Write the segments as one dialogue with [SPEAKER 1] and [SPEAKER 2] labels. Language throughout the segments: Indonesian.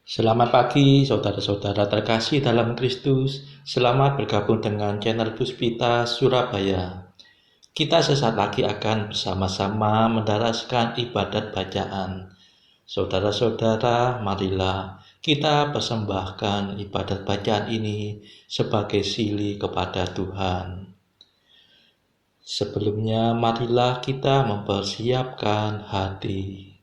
[SPEAKER 1] Selamat pagi saudara-saudara terkasih dalam Kristus. Selamat bergabung dengan channel Puspita Surabaya. Kita sesaat lagi akan bersama-sama mendaraskan ibadat bacaan. Saudara-saudara, marilah kita persembahkan ibadat bacaan ini sebagai sili kepada Tuhan. Sebelumnya, marilah kita mempersiapkan hati.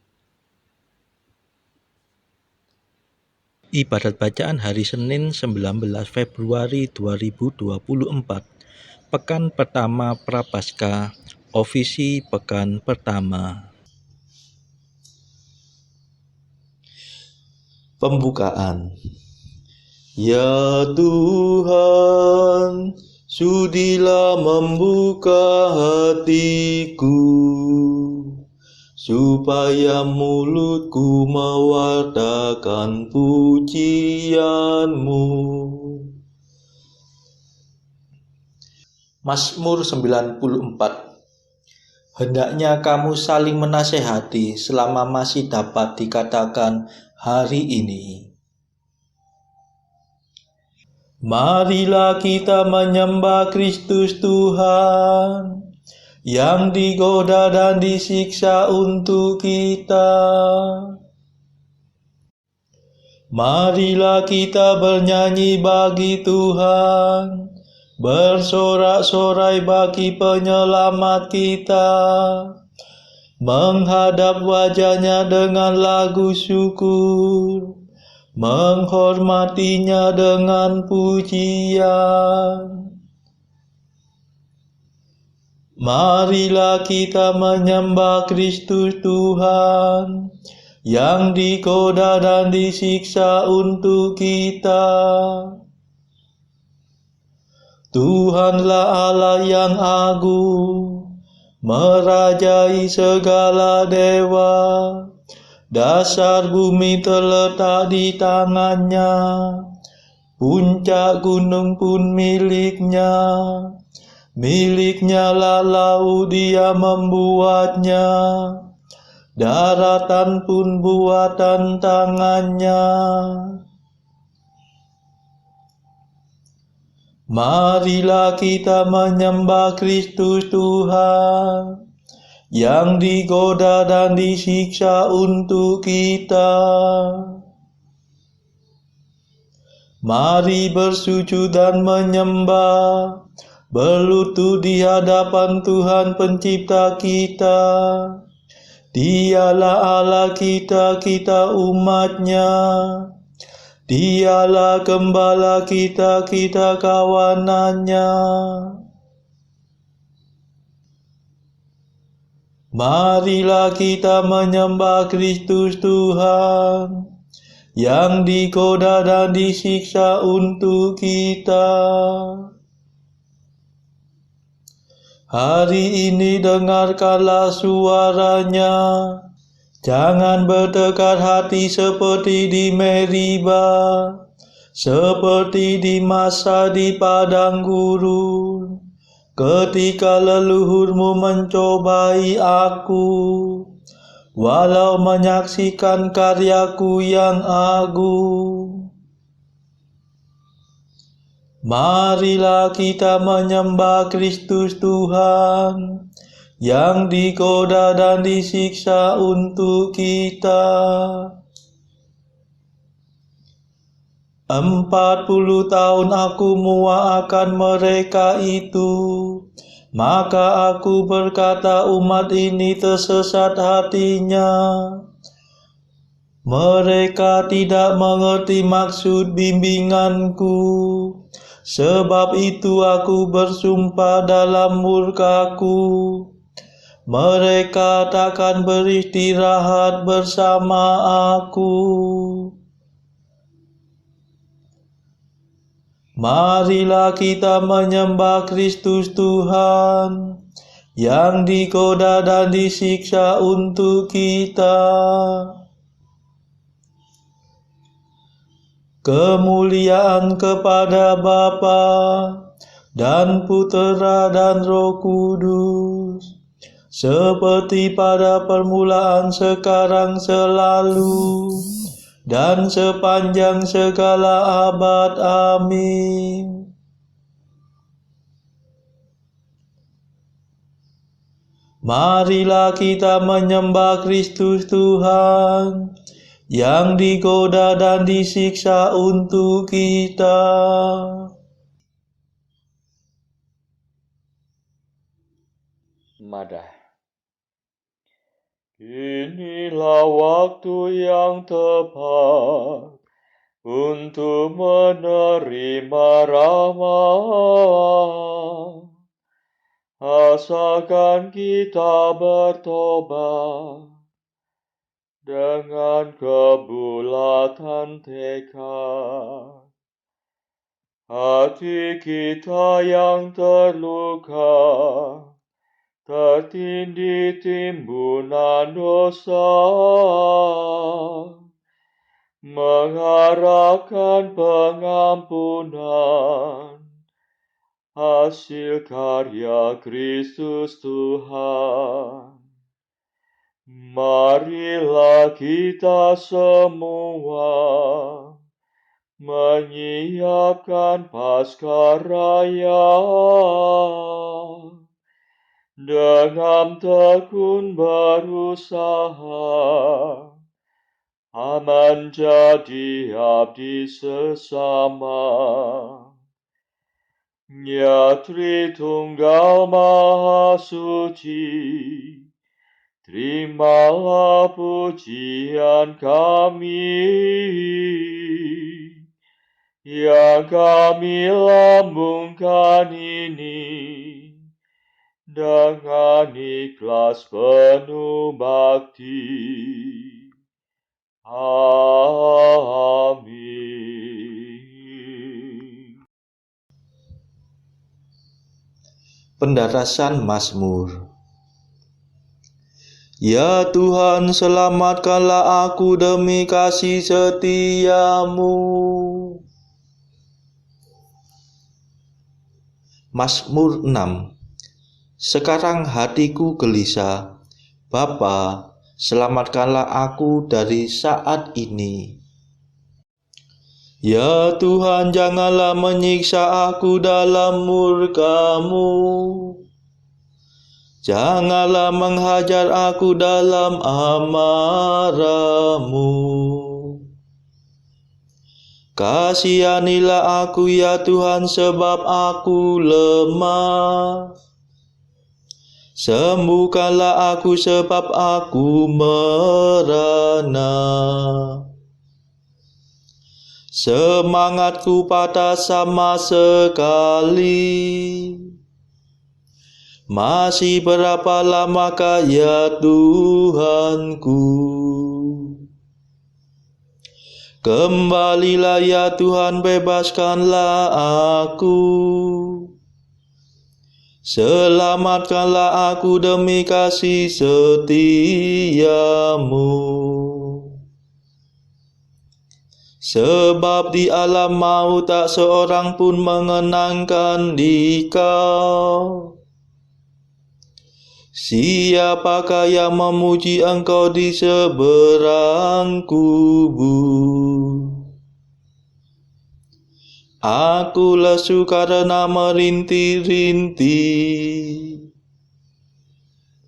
[SPEAKER 1] Ibadat bacaan hari Senin 19 Februari 2024, Pekan pertama Prapaskah, Ofisi Pekan pertama. Pembukaan. Ya Tuhan, sudilah membuka hatiku, supaya mulutku mewartakan pujian-Mu. Mazmur 94. Hendaknya kamu saling menasehati selama masih dapat dikatakan hari ini. Marilah kita menyembah Kristus Tuhan, yang digoda dan disiksa untuk kita. Marilah kita bernyanyi bagi Tuhan, bersorak-sorai bagi penyelamat kita, menghadap wajah-Nya dengan lagu syukur, menghormatinya dengan pujian. Marilah kita menyembah Kristus Tuhan, yang digoda dan disiksa untuk kita. Tuhanlah Allah yang agung, merajai segala dewa. Dasar bumi terletak di tangan-Nya, puncak gunung pun milik-Nya. Milik-Nya lah laut, Dia membuatnya, daratan pun buatan tangan-Nya. Marilah kita menyembah Kristus Tuhan, yang digoda dan disiksa untuk kita. Mari bersujud dan menyembah, berlutut di hadapan Tuhan Pencipta kita. Dialah Allah kita, kita umat-Nya. Dialah Gembala kita, kita kawanan-Nya. Marilah kita menyembah Kristus Tuhan, yang digoda dan disiksa untuk kita. Hari ini dengarkanlah suara-Nya. Jangan bertekad hati seperti di Meriba, seperti di masa di padang gurun, ketika leluhurmu mencobai aku, walau menyaksikan karyaku yang agung. Marilah kita menyembah Kristus Tuhan, yang digoda dan disiksa untuk kita. 40 tahun aku muak akan mereka itu, maka aku berkata umat ini tersesat hatinya. Mereka tidak mengerti maksud bimbinganku. Sebab itu aku bersumpah dalam murkaku, mereka takkan beristirahat bersama aku. Marilah kita menyembah Kristus Tuhan, yang digoda dan disiksa untuk kita. Kemuliaan kepada Bapa dan Putera dan Roh Kudus, seperti pada permulaan, sekarang, selalu, dan sepanjang segala abad. Amin. Marilah kita menyembah Kristus Tuhan, yang digoda dan disiksa untuk kita.
[SPEAKER 2] Madah. Inilah waktu yang tepat untuk menerima rahmat. Asalkan kita bertobat dengan kebulatan tekad. Hati kita yang terluka, tertindih timbunan dosa, mengharapkan pengampunan hasil karya Kristus Tuhan. Marilah kita semua menyiapkan Paskah Raya dengan tekun berusaha menjadi abdi sesama. Ya Tritunggal Maha Suci, terimalah pujian kami, yang kami lambungkan ini dengan ikhlas penuh bakti. Amin.
[SPEAKER 1] Pendarasan Mazmur. Ya Tuhan, selamatkanlah aku demi kasih setiamu. Mazmur 6. Sekarang hatiku gelisah, Bapa, selamatkanlah aku dari saat ini. Ya Tuhan, janganlah menyiksa aku dalam murka-Mu. Janganlah menghajar aku dalam amarah-Mu. Kasihanilah aku ya Tuhan, sebab aku lemah. Sembuhkanlah aku sebab aku merana. Semangatku patah sama sekali. Masih berapa lamakah ya Tuhanku? Kembalilah ya Tuhan, bebaskanlah aku. Selamatkanlah aku demi kasih setiamu. Sebab di alam maut tak seorang pun mengenangkan Dikau. Siapakah yang memuji Engkau di seberang kubur? Aku lesu karena merintih-rintih.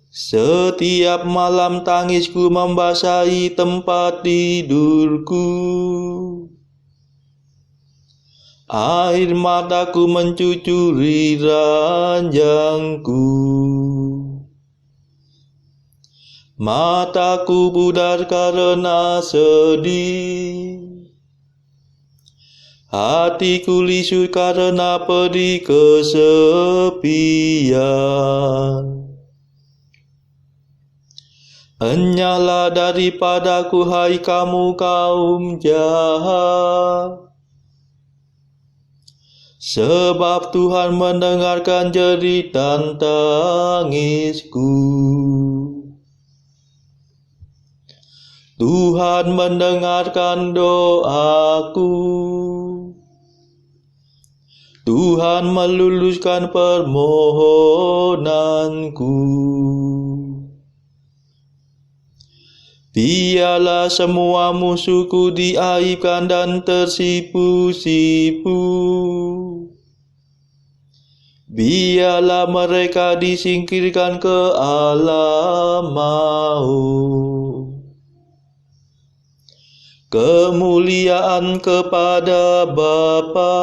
[SPEAKER 1] Setiap malam tangisku membasahi tempat tidurku. Air mataku mencucuri ranjangku. Mataku pudar karena sedih. Hatiku lisu karena pedih kesepian. Enyahlah daripadaku, hai kamu kaum jahat. Sebab Tuhan mendengarkan jerit dan tangisku. Tuhan mendengarkan doaku. Tuhan meluluskan permohonanku. Biarlah semua musuhku diaibkan dan tersipu-sipu. Biarlah mereka disingkirkan ke alam maut. Kemuliaan kepada Bapa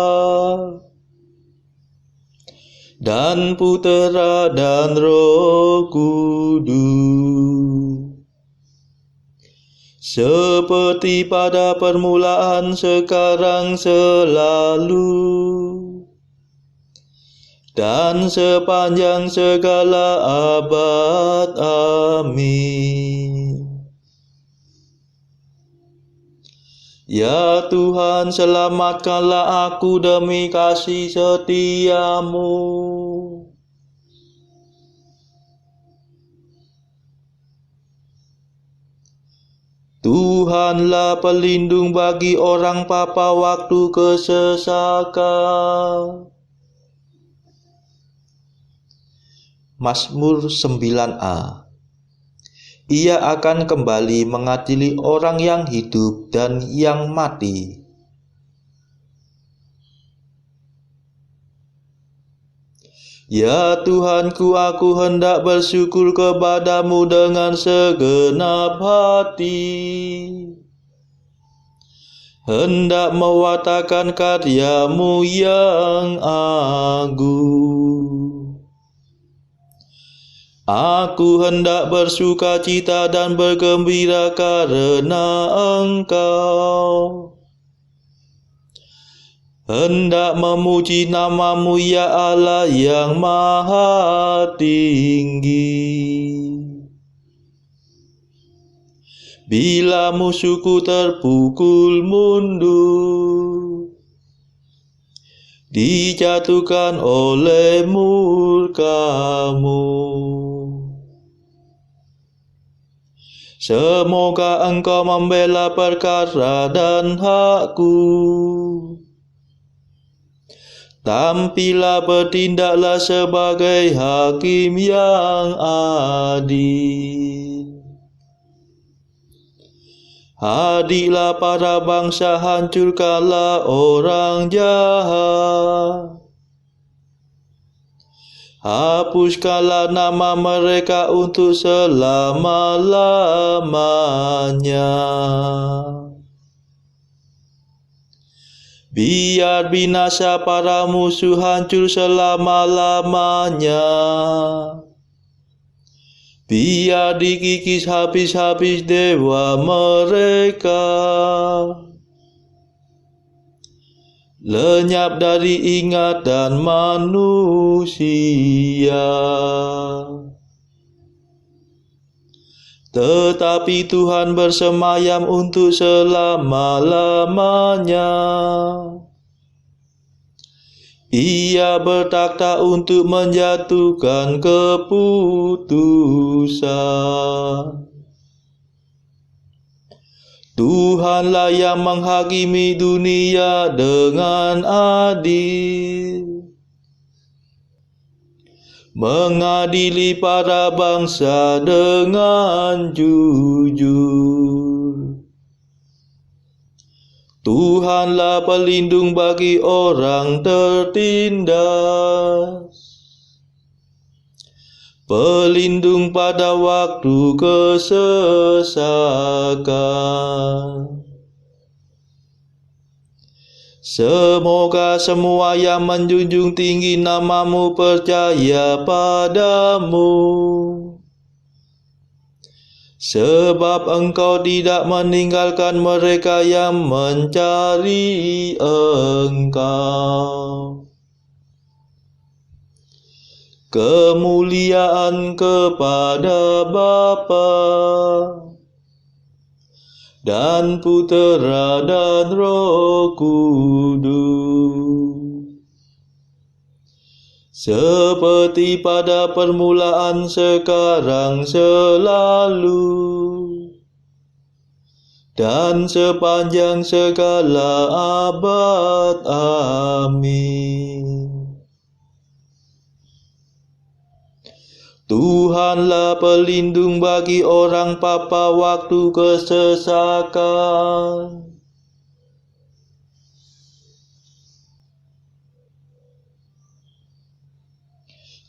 [SPEAKER 1] dan Putera dan Roh Kudus, seperti pada permulaan, sekarang, selalu, dan sepanjang segala abad. Amin. Ya Tuhan, selamatkanlah aku demi kasih setiamu. Tuhanlah pelindung bagi orang papa waktu kesesakan. Mazmur 9a. Ia akan kembali mengadili orang yang hidup dan yang mati. Ya Tuhanku, aku hendak bersyukur kepadamu dengan segenap hati, hendak mewartakan karyamu yang agung. Aku hendak bersuka cita dan bergembira karena Engkau, hendak memuji namamu ya Allah yang maha tinggi. Bila musuhku terpukul mundur, dijatuhkan oleh murka-Mu, semoga Engkau membela perkara dan hakku. Tampillah, bertindaklah sebagai hakim yang adil. Hadiklah para bangsa, hancurkanlah orang jahat. Hapuskanlah nama mereka untuk selama-lamanya. Biar binasa para musuh, hancur selama-lamanya. Biar dikikis habis-habis dewa mereka, lenyap dari ingatan manusia. Tetapi Tuhan bersemayam untuk selama-lamanya. Ia bertakhta untuk menjatuhkan keputusan. Tuhanlah yang menghakimi dunia dengan adil, mengadili para bangsa dengan jujur. Tuhanlah pelindung bagi orang tertindas, pelindung pada waktu kesesakan. Semoga semua yang menjunjung tinggi namamu percaya padamu, sebab Engkau tidak meninggalkan mereka yang mencari Engkau. Kemuliaan kepada Bapa dan Putera dan Roh Kudus, seperti pada permulaan, sekarang, selalu, dan sepanjang segala abad. Amin. Tuhanlah pelindung bagi orang papa waktu kesesakan.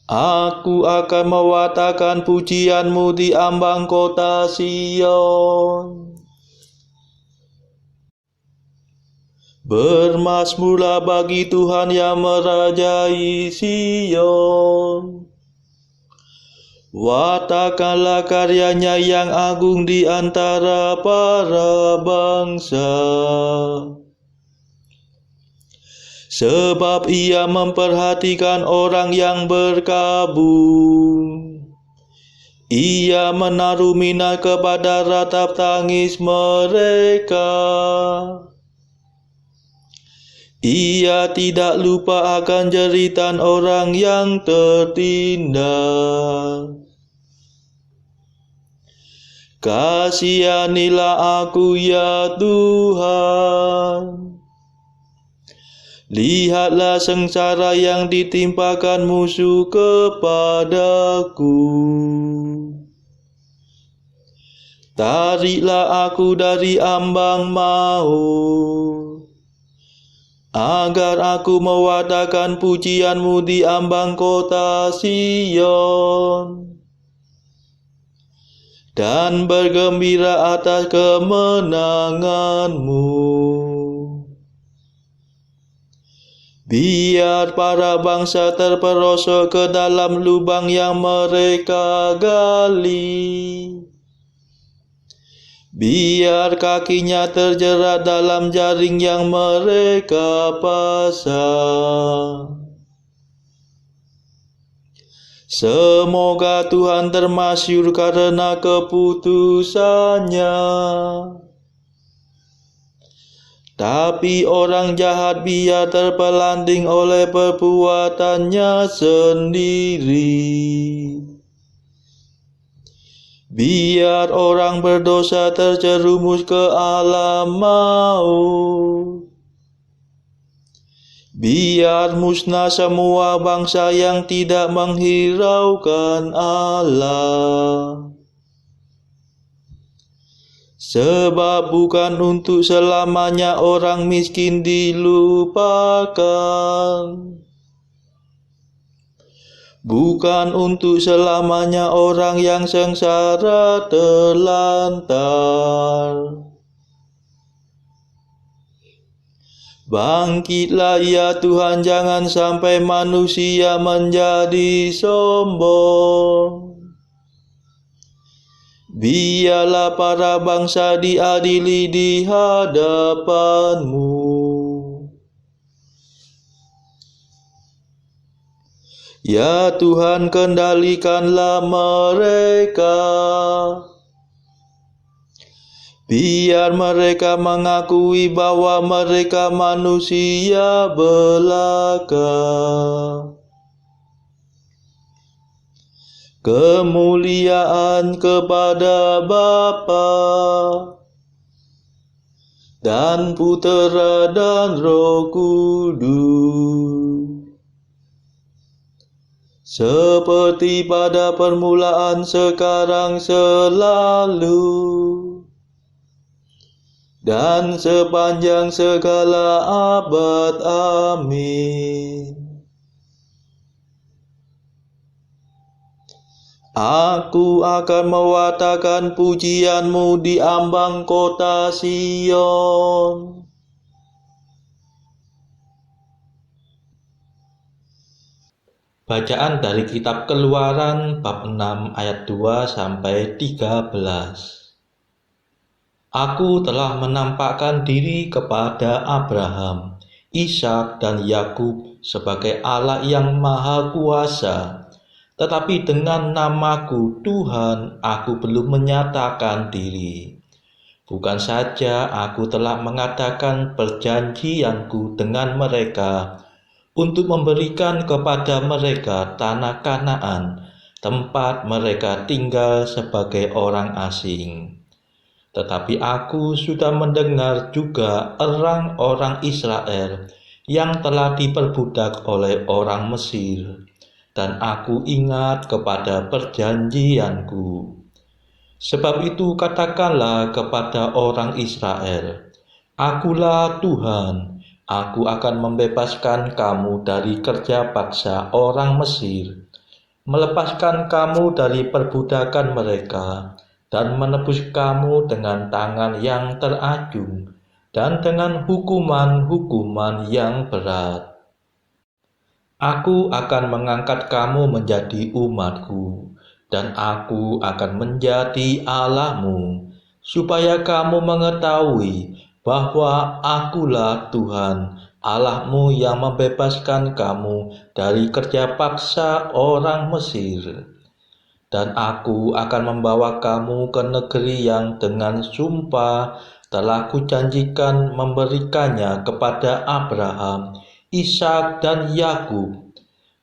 [SPEAKER 1] Aku akan mewartakan pujianmu di ambang kota Sion. Bermazmurlah bagi Tuhan yang merajai Sion. Wartakanlah karyanya yang agung di antara para bangsa. Sebab ia memperhatikan orang yang berkabung. Ia menaruh minat kepada ratap tangis mereka. Ia tidak lupa akan jeritan orang yang tertindas. Kasihanilah aku ya Tuhan. Lihatlah sengsara yang ditimpakan musuh kepadaku. Tariklah aku dari ambang maut, agar aku mewartakan pujianmu di ambang kota Sion, dan bergembira atas kemenanganmu. Biar para bangsa terperosok ke dalam lubang yang mereka gali. Biar kakinya terjerat dalam jaring yang mereka pasang. Semoga Tuhan termasyur karena keputusannya. Tapi orang jahat biar terpelanting oleh perbuatannya sendiri. Biar orang berdosa terjerumus ke alam maut. Biar musnah semua bangsa yang tidak menghiraukan Allah. Sebab bukan untuk selamanya orang miskin dilupakan. Bukan untuk selamanya orang yang sengsara terlantar. Bangkitlah ya Tuhan, jangan sampai manusia menjadi sombong. Biarlah para bangsa diadili di hadapan-Mu. Ya Tuhan, kendalikanlah mereka. Biar mereka mengakui bahwa mereka manusia belaka. Kemuliaan kepada Bapa dan Putera dan Roh Kudus, seperti pada permulaan, sekarang, selalu, dan sepanjang segala abad. Amin. Aku akan mewartakan pujianmu di ambang kota Sion. Bacaan dari kitab Keluaran bab 6 ayat 2 sampai 13. Aku telah menampakkan diri kepada Abraham, Ishak dan Yakub sebagai Allah yang Maha Kuasa. Tetapi dengan namaku Tuhan, aku belum menyatakan diri. Bukan saja aku telah mengadakan perjanjianku dengan mereka untuk memberikan kepada mereka tanah Kanaan, tempat mereka tinggal sebagai orang asing. Tetapi aku sudah mendengar juga orang-orang Israel yang telah diperbudak oleh orang Mesir, dan aku ingat kepada perjanjianku. Sebab itu katakanlah kepada orang Israel, Akulah Tuhan, aku akan membebaskan kamu dari kerja paksa orang Mesir, melepaskan kamu dari perbudakan mereka, dan menebus kamu dengan tangan yang terajung, dan dengan hukuman-hukuman yang berat. Aku akan mengangkat kamu menjadi umatku, dan aku akan menjadi Allahmu, supaya kamu mengetahui bahwa akulah Tuhan, Allahmu yang membebaskan kamu dari kerja paksa orang Mesir. Dan aku akan membawa kamu ke negeri yang dengan sumpah telah kujanjikan memberikannya kepada Abraham, Ishak dan Yakub,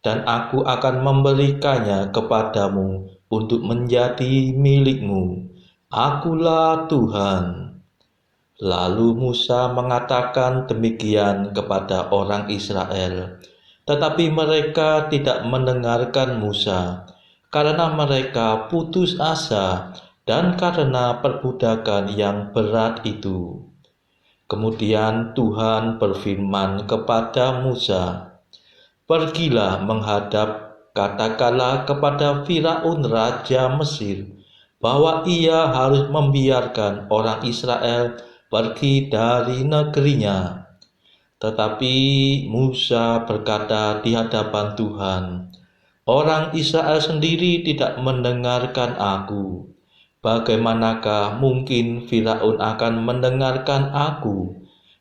[SPEAKER 1] dan aku akan memberikannya kepadamu untuk menjadi milikmu. Akulah Tuhan. Lalu Musa mengatakan demikian kepada orang Israel, tetapi mereka tidak mendengarkan Musa, karena mereka putus asa dan karena perbudakan yang berat itu. Kemudian Tuhan berfirman kepada Musa, Pergilah menghadap, katakanlah kepada Firaun Raja Mesir, bahwa ia harus membiarkan orang Israel pergi dari negerinya. Tetapi Musa berkata di hadapan Tuhan, Orang Israel sendiri tidak mendengarkan aku. Bagaimanakah mungkin Firaun akan mendengarkan aku?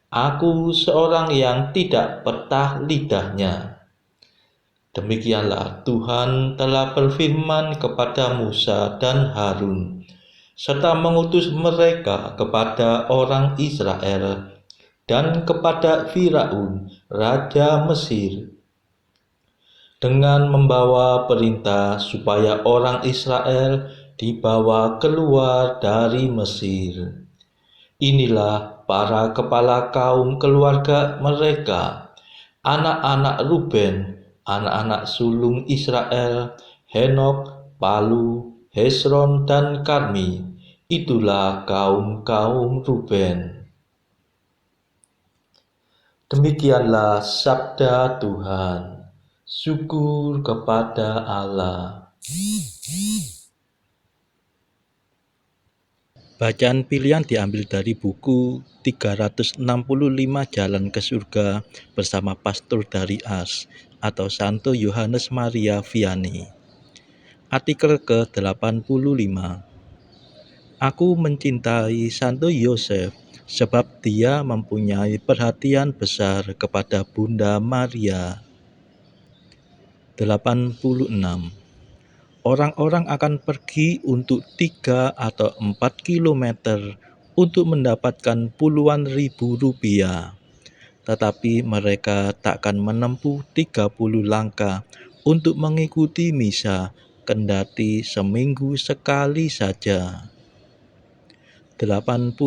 [SPEAKER 1] Aku seorang yang tidak petah lidahnya. Demikianlah Tuhan telah berfirman kepada Musa dan Harun, serta mengutus mereka kepada orang Israel dan kepada Firaun, Raja Mesir, dengan membawa perintah supaya orang Israel dibawa keluar dari Mesir. Inilah para kepala kaum keluarga mereka, anak-anak Ruben, anak-anak sulung Israel, Henok, Palu, Hesron, dan Karmi. Itulah kaum-kaum Ruben. Demikianlah sabda Tuhan. Syukur kepada Allah.
[SPEAKER 3] Bacaan pilihan diambil dari buku 365 Jalan ke Surga bersama Pastor dari As atau Santo Yohanes Maria Vianney. Artikel ke-85. Aku mencintai Santo Yosef sebab dia mempunyai perhatian besar kepada Bunda Maria. 86. Orang-orang akan pergi untuk 3 atau 4 kilometer untuk mendapatkan puluhan ribu rupiah. Tetapi mereka takkan menempuh 30 langkah untuk mengikuti misa, kendati seminggu sekali saja. 87.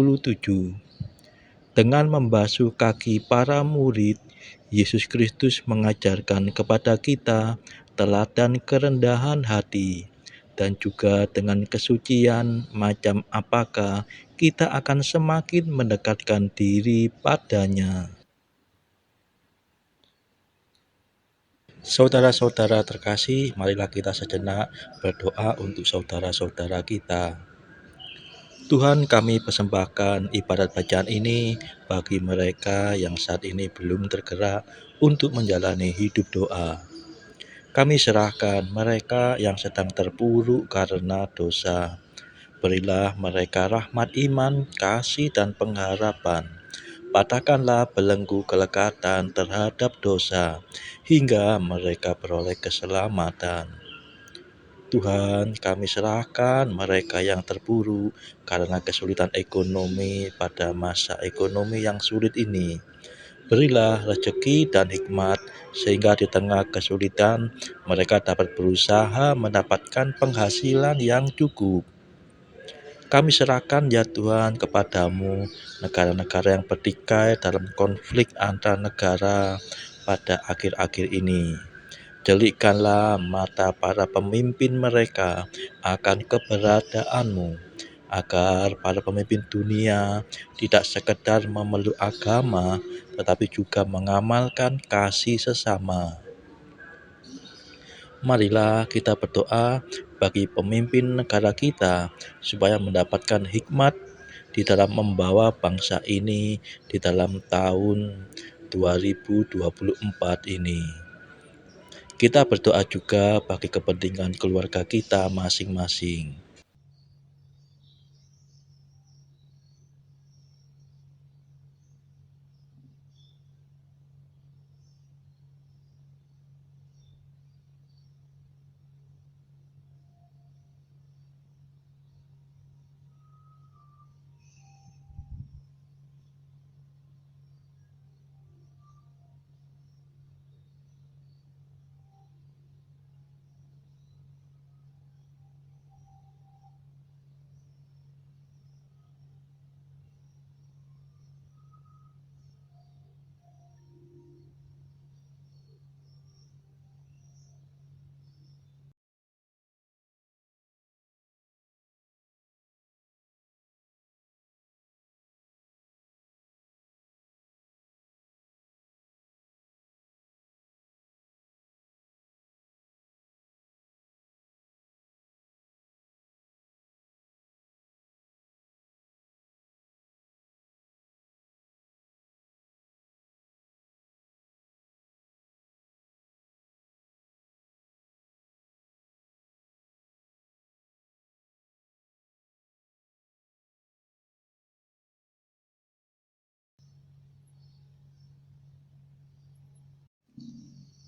[SPEAKER 3] Dengan membasuh kaki para murid, Yesus Kristus mengajarkan kepada kita teladan kerendahan hati, dan juga dengan kesucian macam apakah kita akan semakin mendekatkan diri padanya. Saudara-saudara terkasih, marilah kita sejenak berdoa untuk saudara-saudara kita. Tuhan, kami persembahkan ibadat bacaan ini bagi mereka yang saat ini belum tergerak untuk menjalani hidup doa. Kami serahkan mereka yang sedang terpuruk karena dosa. Berilah mereka rahmat iman, kasih, dan pengharapan. Patahkanlah belenggu kelekatan terhadap dosa, hingga mereka beroleh keselamatan. Tuhan, kami serahkan mereka yang terpuruk karena kesulitan ekonomi pada masa ekonomi yang sulit ini. Berilah rezeki dan hikmat sehingga di tengah kesulitan mereka dapat berusaha mendapatkan penghasilan yang cukup. Kami serahkan ya Tuhan kepadamu negara-negara yang bertikai dalam konflik antar negara pada akhir-akhir ini. Jelikkanlah mata para pemimpin mereka akan keberadaanmu, agar para pemimpin dunia tidak sekedar memeluk agama, tetapi juga mengamalkan kasih sesama. Marilah kita berdoa bagi pemimpin negara kita, supaya mendapatkan hikmat di dalam membawa bangsa ini di dalam tahun 2024 ini. Kita berdoa juga bagi kepentingan keluarga kita masing-masing.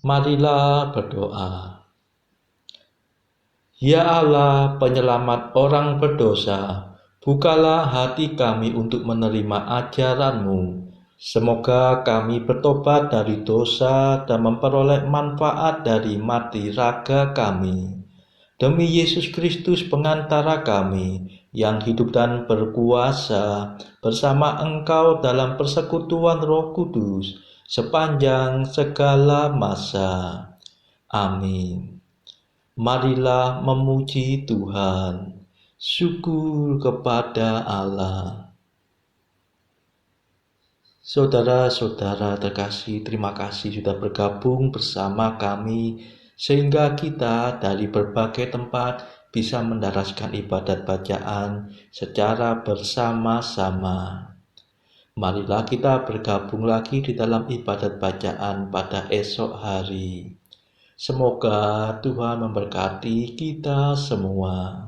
[SPEAKER 1] Marilah berdoa. Ya Allah, penyelamat orang berdosa, bukalah hati kami untuk menerima ajaran-Mu. Semoga kami bertobat dari dosa dan memperoleh manfaat dari mati raga kami. Demi Yesus Kristus pengantara kami, yang hidup dan berkuasa bersama Engkau dalam persekutuan Roh Kudus, sepanjang segala masa. Amin. Marilah memuji Tuhan. Syukur kepada Allah. Saudara-saudara terkasih, terima kasih sudah bergabung bersama kami, sehingga kita dari berbagai tempat bisa mendaraskan ibadat bacaan secara bersama-sama. Marilah kita bergabung lagi di dalam ibadat bacaan pada esok hari. Semoga Tuhan memberkati kita semua.